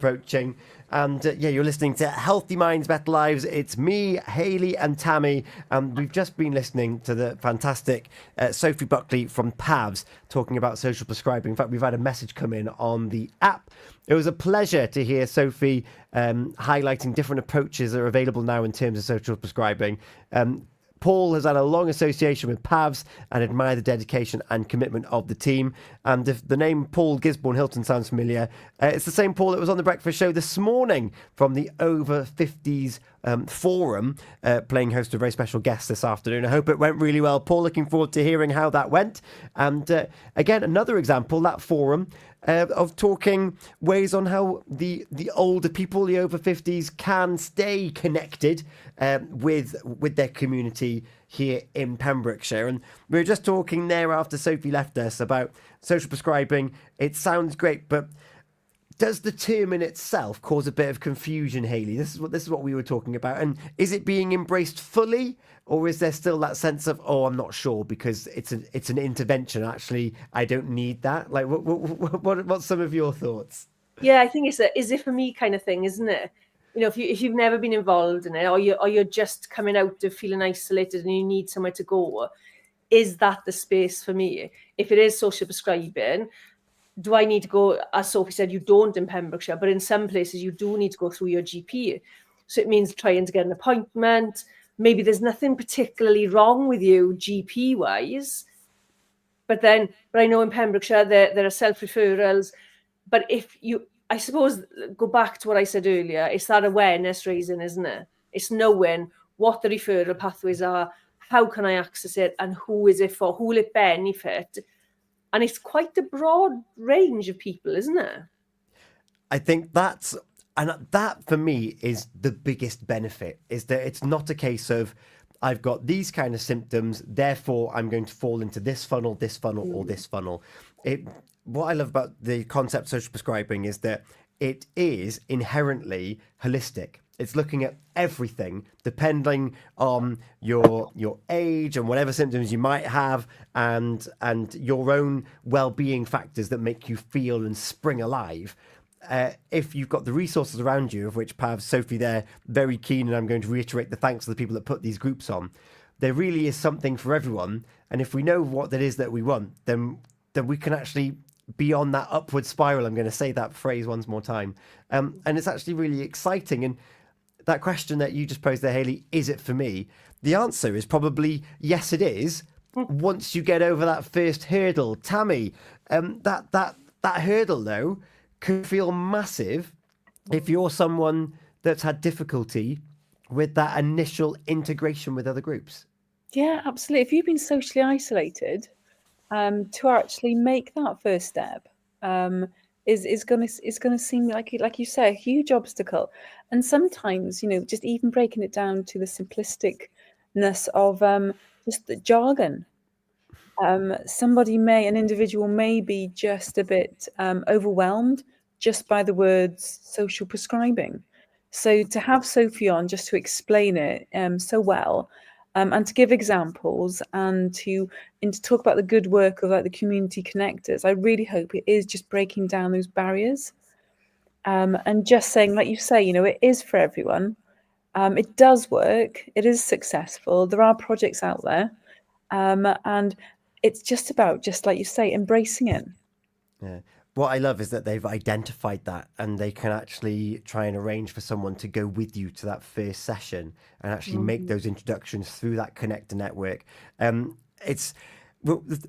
approaching. And you're listening to Healthy Minds, Better Lives. It's me, Hayley and Tammy. We've just been listening to the fantastic Sophie Buckley from PAVS talking about social prescribing. In fact, we've had a message come in on the app. It was a pleasure to hear Sophie highlighting different approaches that are available now in terms of social prescribing. Paul has had a long association with PAVS and admire the dedication and commitment of the team. And if the name Paul Gisborne Hilton sounds familiar, it's the same Paul that was on the breakfast show this morning from the Over 50s forum, playing host to a very special guest this afternoon. I hope it went really well, Paul. Looking forward to hearing how that went. And again, another example, that forum, of talking ways on how the older people, the over 50s, can stay connected with their community here in Pembrokeshire. And we were just talking there after Sophie left us about social prescribing. It sounds great, but does the term in itself cause a bit of confusion, Hayley? This is what we were talking about. And is it being embraced fully, or is there still that sense of, oh, I'm not sure because it's an intervention? Actually, I don't need that. Like, what's some of your thoughts? Yeah, I think it's a is it for me kind of thing, isn't it? You know, if you've never been involved in it, or you're just coming out of feeling isolated and you need somewhere to go, is that the space for me? If it is social prescribing, do I need to go, as Sophie said, you don't in Pembrokeshire, but in some places you do need to go through your GP. So it means trying to get an appointment. Maybe there's nothing particularly wrong with you GP-wise, but I know in Pembrokeshire there are self-referrals. But if you, I suppose, go back to what I said earlier, it's that awareness raising, isn't it? It's knowing what the referral pathways are, how can I access it, and who is it for, who will it benefit? And it's quite a broad range of people, isn't it? I think that for me is the biggest benefit, is that it's not a case of I've got these kind of symptoms, therefore I'm going to fall into this funnel, or this funnel. What I love about the concept of social prescribing is that it is inherently holistic. It's looking at everything depending on your age and whatever symptoms you might have, and your own well-being factors that make you feel and spring alive. If you've got the resources around you, of which PAVS, Sophie there, very keen, and I'm going to reiterate the thanks to the people that put these groups on, there really is something for everyone. And if we know what it is that we want, then we can actually be on that upward spiral. I'm going to say that phrase once more time. And it's actually really exciting. And that question that you just posed there, Hayley, is it for me? The answer is probably yes, it is. Once you get over that first hurdle, Tammy, that hurdle though could feel massive if you're someone that's had difficulty with that initial integration with other groups. Yeah, absolutely. If you've been socially isolated, to actually make that first step is going to seem like you say, a huge obstacle. And sometimes, you know, just even breaking it down to the simplisticness of just the jargon. An individual may be just a bit overwhelmed just by the words social prescribing. So to have Sophie on just to explain it so well, and to give examples and to talk about the good work of like the community connectors, I really hope it is just breaking down those barriers, and just saying, like you say, you know, it is for everyone. It does work. It is successful. There are projects out there, and it's just about, just like you say, embracing it. Yeah. What I love is that they've identified that, and they can actually try and arrange for someone to go with you to that first session and actually make those introductions through that connector network.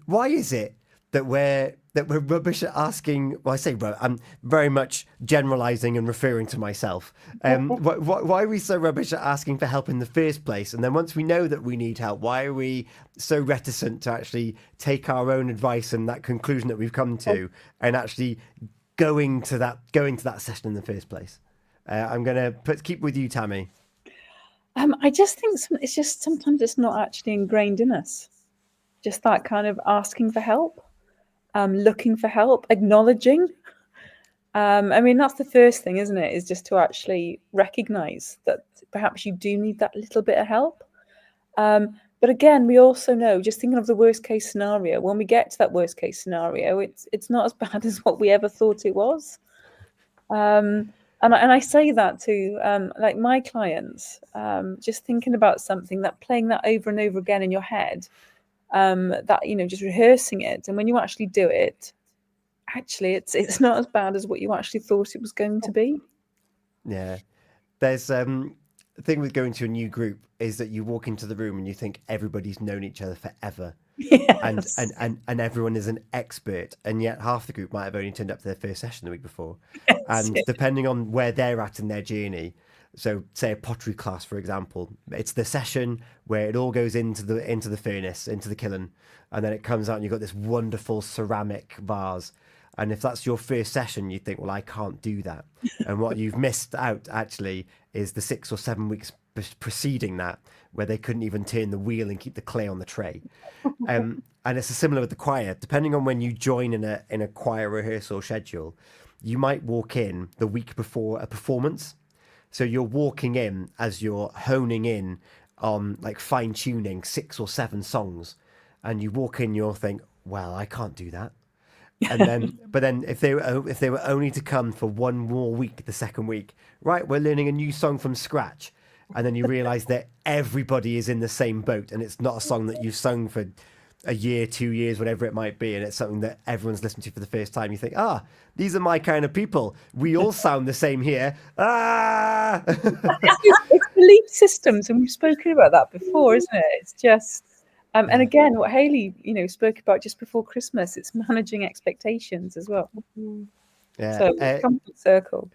Why is it that we're rubbish at asking? Well, I say I'm very much generalizing and referring to myself. Why are we so rubbish at asking for help in the first place? And then once we know that we need help, why are we so reticent to actually take our own advice and that conclusion that we've come to and actually going to that session in the first place? I'm going to keep with you, Tammy. I just think it's just sometimes it's not actually ingrained in us. Just that kind of asking for help. Looking for help, acknowledging. I mean, that's the first thing, isn't it? Is just to actually recognize that perhaps you do need that little bit of help. But again, we also know, just thinking of the worst case scenario, when we get to that worst case scenario, it's not as bad as what we ever thought it was. And I say that to like my clients, just thinking about something, that playing that over and over again in your head, that, you know, just rehearsing it. And when you actually do it, actually it's not as bad as what you actually thought it was going to be. Yeah. There's the thing with going to a new group is that you walk into the room and you think everybody's known each other forever. Yes. And everyone is an expert, and yet half the group might have only turned up to their first session the week before. Yes, And yes. depending on where they're at in their journey, so say a pottery class, for example, it's the session where it all goes into the furnace, into the kiln, and then it comes out and you've got this wonderful ceramic vase. And if that's your first session, you think, well, I can't do that. And what you've missed out actually is the 6 or 7 weeks preceding that, where they couldn't even turn the wheel and keep the clay on the tray. And it's similar with the choir. Depending on when you join in a choir rehearsal schedule, you might walk in the week before a performance. So you're walking in as you're honing in on like fine tuning 6 or 7 songs, and you walk in, you'll think, well, I can't do that. And then, but then if they were only to come for one more week, the second week, right, we're learning a new song from scratch. And then you realize that everybody is in the same boat, and it's not a song that you've sung for a year, 2 years, whatever it might be. And it's something that everyone's listening to for the first time. You think, these are my kind of people. We all sound the same here. It's belief systems, and we've spoken about that before, isn't it? It's just, and again, what Hayley, you know, spoke about just before Christmas, it's managing expectations as well. Yeah. So it's come full circle.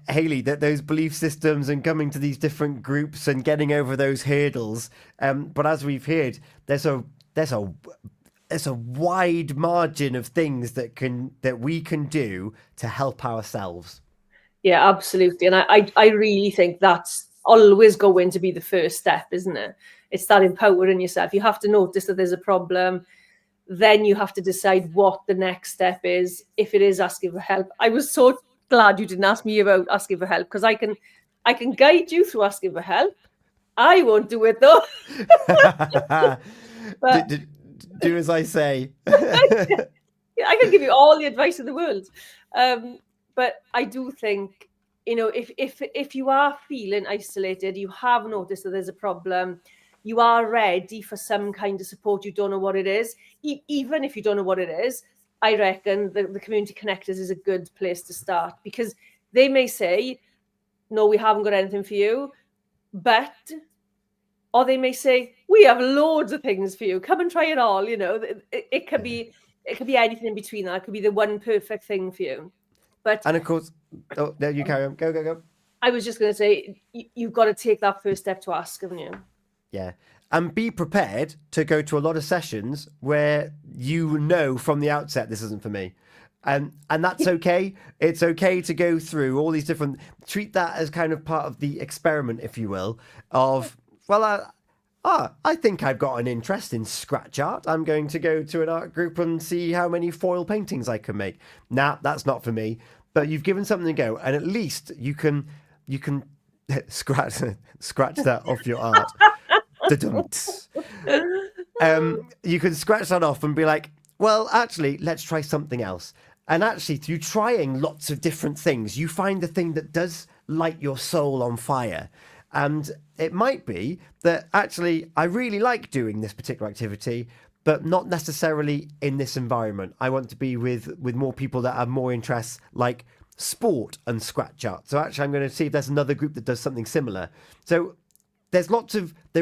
Hayley, that those belief systems and coming to these different groups and getting over those hurdles. But as we've heard, there's a wide margin of things that we can do to help ourselves. Yeah, absolutely. And I really think that's always going to be the first step, isn't it? It's that empowering yourself. You have to notice that there's a problem. Then you have to decide what the next step is. If it is asking for help. I was so glad you didn't ask me about asking for help, because I can guide you through asking for help. I won't do it though. But do as I say. I can give you all the advice in the world. But I do think, you know, if you are feeling isolated, you have noticed that there's a problem, you are ready for some kind of support, you don't know what it is, even if you don't know what it is, I reckon the community connectors is a good place to start, because they may say, no, we haven't got anything for you, or they may say, we have loads of things for you, come and try it all. You know, it could be anything in between that. It could be the one perfect thing for you. And of course, no, you carry on. Go. I was just going to say, you've got to take that first step to ask, haven't you? Yeah. And be prepared to go to a lot of sessions where you know from the outset, this isn't for me. And that's okay. It's okay to go through all these different, treat that as kind of part of the experiment, if you will, of, well, I think I've got an interest in scratch art. I'm going to go to an art group and see how many foil paintings I can make. Nah, that's not for me. But you've given something a go, and at least you can scratch that off your art. You can scratch that off and be like, well, actually, let's try something else. And actually, through trying lots of different things, you find the thing that does light your soul on fire. And it might be that actually, I really like doing this particular activity, but not necessarily in this environment. I want to be with more people that have more interests like sport and scratch art. So actually, I'm going to see if there's another group that does something similar. So there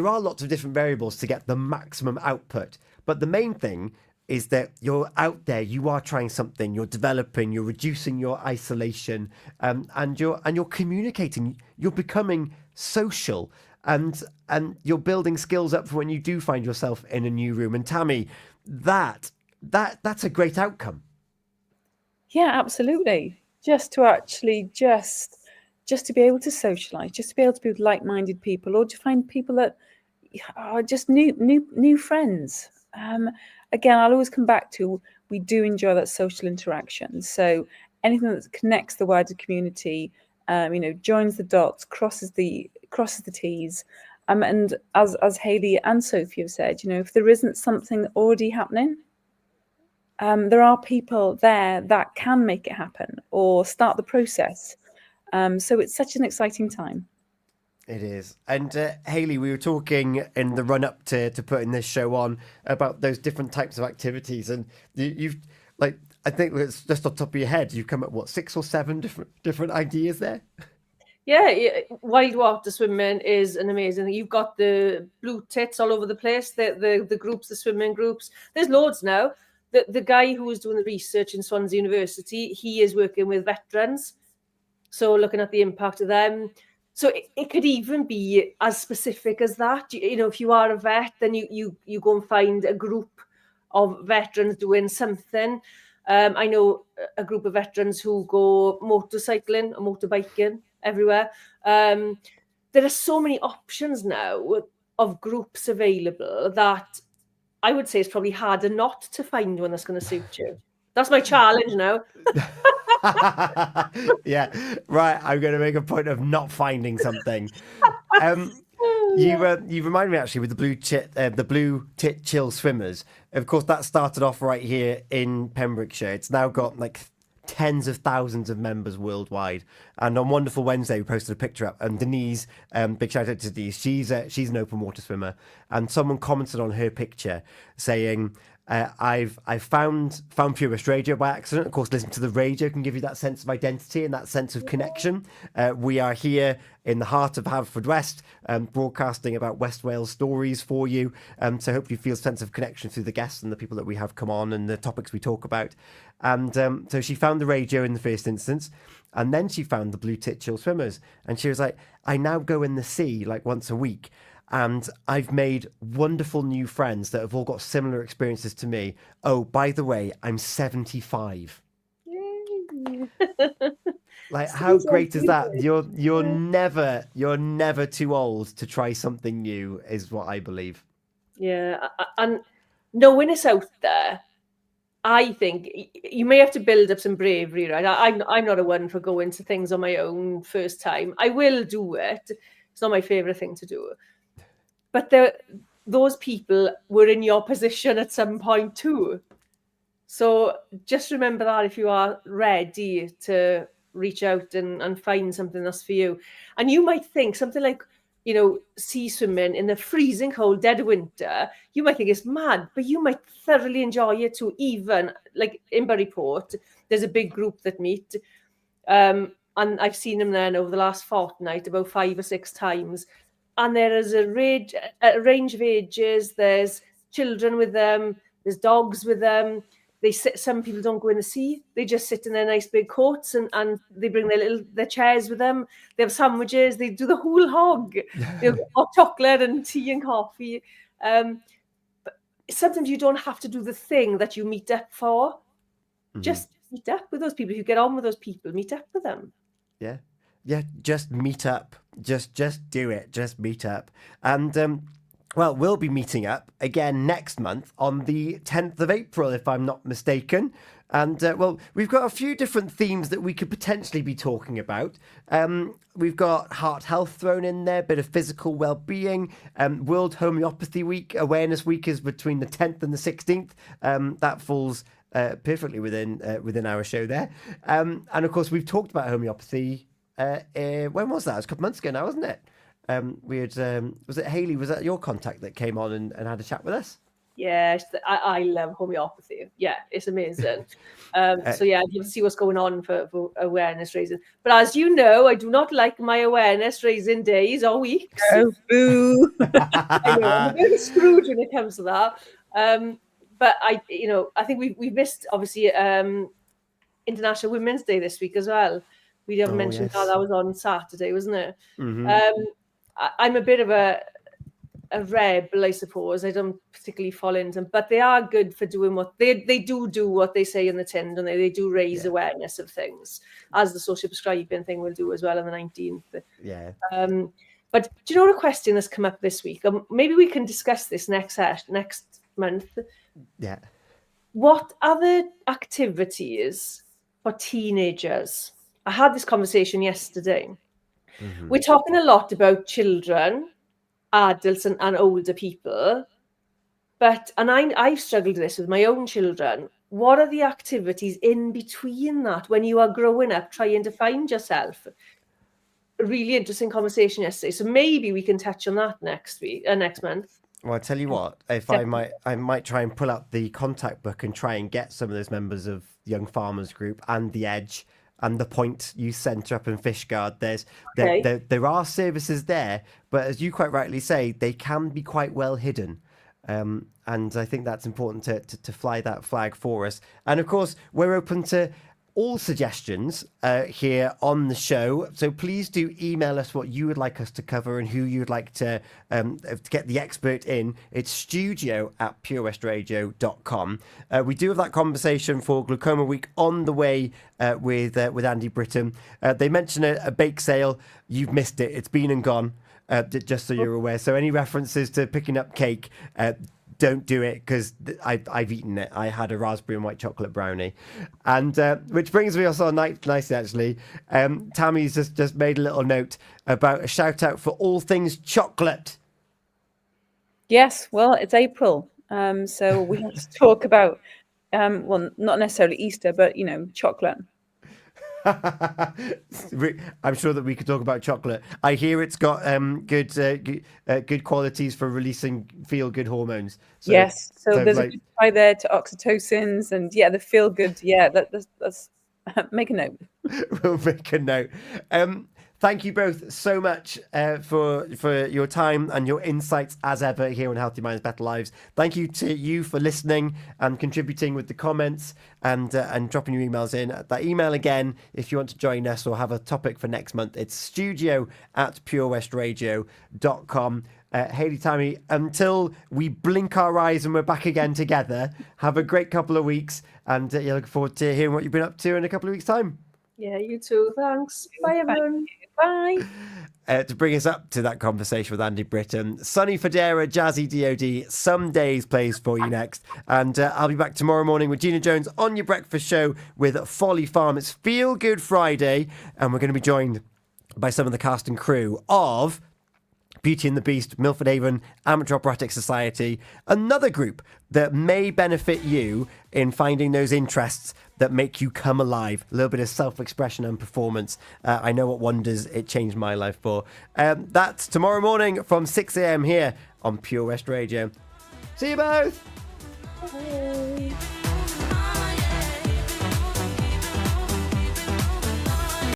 are lots of different variables to get the maximum output. But the main thing is that you're out there, you are trying something, you're developing, you're reducing your isolation, and you're communicating, you're becoming social, and you're building skills up for when you do find yourself in a new room. And Tammy, that's a great outcome. Yeah, absolutely. Just to actually just to be able to socialize, just to be able to be with like-minded people, or to find people that are just new friends. Again, I'll always come back to, we do enjoy that social interaction. So anything that connects the wider community, joins the dots, crosses the T's. And as Hayley and Sophie have said, if there isn't something already happening, there are people there that can make it happen or start the process. So it's such an exciting time. It is. And Hayley, we were talking in the run-up to putting this show on about those different types of activities, and you've like, I think it's just on top of your head, you've come up what, 6 or 7 different ideas there. Yeah, wild water swimming is an amazing thing. You've got the blue tits all over the place, the groups, the swimming groups. There's loads now. The guy who was doing the research in Swansea University, he is working with veterans. So looking at the impact of them. So it could even be as specific as that. You know, if you are a vet, then you go and find a group of veterans doing something. I know a group of veterans who go motorcycling or motorbiking everywhere. There are so many options now of groups available that I would say it's probably harder not to find one that's going to suit you. That's my challenge now. Yeah, right. I'm going to make a point of not finding something. You remind me actually with the blue tit chill swimmers. Of course, that started off right here in Pembrokeshire. It's now got like tens of thousands of members worldwide. And on Wonderful Wednesday, we posted a picture up, and Denise, big shout out to Denise. She's an open water swimmer, and someone commented on her picture saying, I've found Purist Radio by accident. Of course, listening to the radio can give you that sense of identity and that sense of connection. We are here in the heart of Haverfordwest, broadcasting about West Wales stories for you. So hopefully you feel a sense of connection through the guests and the people that we have come on and the topics we talk about. And so she found the radio in the first instance, and then she found the blue tit chill swimmers. And she was like, I now go in the sea like once a week. And I've made wonderful new friends that have all got similar experiences to me. Oh, by the way, I'm 75. Yay. Like, how great is that? You're never too old to try something new, is what I believe. Yeah, and knowing it's out there, I think you may have to build up some bravery, right? I'm not a one for going to things on my own first time. I will do it. It's not my favorite thing to do. But those people were in your position at some point too. So just remember that if you are ready to reach out and find something that's for you. And you might think something like, you know, sea swimming in the freezing cold, dead of winter, you might think it's mad, but you might thoroughly enjoy it too. Even like in Buryport, there's a big group that meet. And I've seen them then over the last fortnight about 5 or 6 times. And there is a range of ages. There's children with them. There's dogs with them. Some people don't go in the sea. They just sit in their nice big coats and they bring their chairs with them. They have sandwiches. They do the whole hog. They have hot chocolate and tea and coffee. But sometimes you don't have to do the thing that you meet up for. Mm-hmm. Just meet up with those people. If you get on with those people, meet up with them. Yeah. Yeah, just meet up. Just do it. Just meet up. And, well, we'll be meeting up again next month on the 10th of April, if I'm not mistaken. And, well, we've got a few different themes that we could potentially be talking about. We've got heart health thrown in there, a bit of physical well-being. World Homeopathy Week, Awareness Week is between the 10th and the 16th. That falls perfectly within our show there. And, of course, we've talked about homeopathy. When was that? It was a couple months ago now, wasn't it? Was it Hayley? Was that your contact that came on and had a chat with us? Yeah, I love homeopathy. Yeah, it's amazing. So yeah, you can see what's going on for awareness raising. But as you know, I do not like my awareness raising days or weeks. Oh, boo! I know, I'm a bit screwed when it comes to that. But I think we missed obviously International Women's Day this week as well. We haven't mentioned how that was on Saturday, wasn't it? Mm-hmm. I'm a bit of a rebel, I suppose. I don't particularly fall into them, but they are good for doing what they do what they say in the tin, don't they? They do raise awareness of things, as the social prescribing thing will do as well on the 19th. Yeah. But do you know a question that's come up this week? Maybe we can discuss this next month. Yeah. What other activities for teenagers? I had this conversation yesterday. Mm-hmm. We're talking a lot about children, adults and older people. And I've struggled with this with my own children. What are the activities in between that when you are growing up, trying to find yourself? a really interesting conversation yesterday. So maybe we can touch on that next month. Well, I tell you what, if I might try and pull up the contact book and try and get some of those members of Young Farmers Group and the Edge and the Point Youth Centre up in Fishguard. There are services there, but as you quite rightly say, they can be quite well hidden. And I think that's important to fly that flag for us. And of course, we're open to all suggestions here on the show. So please do email us what you would like us to cover and who you'd like to get the expert in. It's studio@purewestradio.com. We do have that conversation for Glaucoma Week on the way with Andy Britton. They mention a bake sale. You've missed it. It's been and gone. Just so you're aware. So any references to picking up cake, don't do it, because I've eaten it. I had a raspberry and white chocolate brownie. And which brings me also nicely, actually. Tammy's just made a little note about a shout out for all things chocolate. Yes, well, it's April. So we have to talk about, well, not necessarily Easter, but, chocolate. I'm sure that we could talk about chocolate. I hear it's got good qualities for releasing feel-good hormones. Yes, so there's a good tie there to oxytocins and the feel-good. Yeah, that's make a note. We'll make a note. Thank you both so much for your time and your insights as ever here on Healthy Minds, Better Lives. Thank you to you for listening and contributing with the comments and dropping your emails in. That email again, if you want to join us or have a topic for next month, it's studio@purewestradio.com. Hayley, Tammy, until we blink our eyes and we're back again together, have a great couple of weeks, and look forward to hearing what you've been up to in a couple of weeks' time. Yeah, you too. Thanks. Bye, everyone. Bye. To bring us up to that conversation with Andy Britton, Sunny Federa, Jazzy DOD, Some Days plays for you next. And I'll be back tomorrow morning with Gina Jones on your breakfast show with Folly Farm. It's Feel Good Friday, and we're going to be joined by some of the cast and crew of Beauty and the Beast, Milford Haven, Amateur Operatic Society, another group that may benefit you in finding those interests that make you come alive. A little bit of self-expression and performance. I know what wonders it changed my life for. That's tomorrow morning from 6 a.m. here on Pure West Radio. See you both. Bye.